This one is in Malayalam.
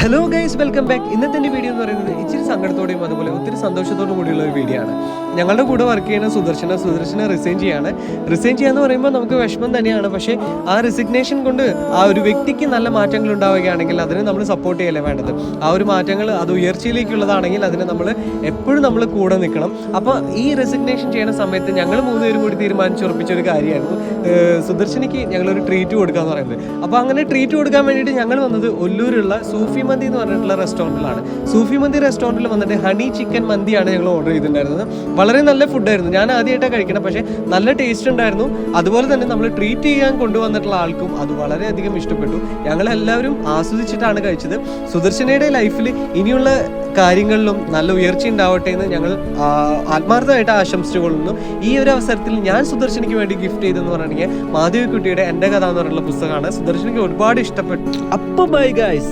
Hello guys, welcome back. ഇന്നത്തെ വീഡിയോ എന്ന് പറയുന്നത് ഇച്ചിരി സങ്കടത്തോടെയും അതുപോലെ ഒത്തിരി സന്തോഷത്തോടും കൂടിയുള്ള ഒരു വീഡിയോ ആണ്. ഞങ്ങളുടെ കൂടെ വർക്ക് ചെയ്യുന്ന സുദർശന റിസൈൻ ചെയ്യാന്ന് പറയുമ്പോൾ നമുക്ക് വിഷമം തന്നെയാണ്. പക്ഷേ ആ റിസിഗ്നേഷൻ കൊണ്ട് ആ ഒരു വ്യക്തിക്ക് നല്ല മാറ്റങ്ങൾ ഉണ്ടാവുകയാണെങ്കിൽ അതിനെ നമ്മൾ സപ്പോർട്ട് ചെയ്യല്ലേ വേണ്ടത്. ആ ഒരു മാറ്റങ്ങൾ അത് ഉയർച്ചയിലേക്കുള്ളതാണെങ്കിൽ അതിനെ എപ്പോഴും നമ്മൾ കൂടെ നിൽക്കണം. അപ്പോൾ ഈ റെസിഗ്നേഷൻ ചെയ്യുന്ന സമയത്ത് ഞങ്ങൾ 3 പേരും കൂടി തീരുമാനിച്ചുറപ്പിച്ച ഒരു കാര്യമായിരുന്നു സുദർശനിക്ക് ഞങ്ങളൊരു ട്രീറ്റ് കൊടുക്കാന്ന് പറയുന്നത്. അപ്പോൾ അങ്ങനെ ട്രീറ്റ് കൊടുക്കാൻ വേണ്ടിയിട്ട് ഞങ്ങൾ വന്നത് ഒല്ലൂരുള്ള സൂഫി മന്തി എന്ന് പറഞ്ഞിട്ടുള്ള റെസ്റ്റോറൻറ്റിലാണ്. സൂഫി മന്തി റെസ്റ്റോറൻറ്റിൽ വന്നിട്ട് ഹണി ചിക്കൻ മന്തിയാണ് ഞങ്ങൾ ഓർഡർ ചെയ്തിട്ടുണ്ടായിരുന്നത്. വളരെ നല്ല ഫുഡായിരുന്നു. ഞാൻ ആദ്യമായിട്ടാണ് കഴിക്കണം, പക്ഷേ നല്ല ടേസ്റ്റ് ഉണ്ടായിരുന്നു. അതുപോലെ തന്നെ നമ്മൾ ട്രീറ്റ് ചെയ്യാൻ കൊണ്ടുവന്നിട്ടുള്ള ആൾക്കും അത് വളരെയധികം ഇഷ്ടപ്പെട്ടു. ഞങ്ങളെല്ലാവരും ആസ്വദിച്ചിട്ടാണ് കഴിച്ചത്. സുദർശനയുടെ ലൈഫിൽ ഇനിയുള്ള കാര്യങ്ങളിലും നല്ല ഉയർച്ച ഉണ്ടാവട്ടെ എന്ന് ഞങ്ങൾ ആത്മാർത്ഥമായിട്ട് ആശംസിച്ചുകൊള്ളുന്നു. ഈ ഒരു അവസരത്തിൽ ഞാൻ സുദർശനിക്ക് വേണ്ടി ഗിഫ്റ്റ് ചെയ്തെന്ന് പറഞ്ഞിട്ടുണ്ടെങ്കിൽ മാധവിക്കുട്ടിയുടെ എൻ്റെ കഥ എന്ന് പറഞ്ഞിട്ടുള്ള പുസ്തകമാണ്. സുദർശനിക്ക് ഒരുപാട് ഇഷ്ടപ്പെട്ടു. അപ്പോൾ ബൈ ഗൈസ്.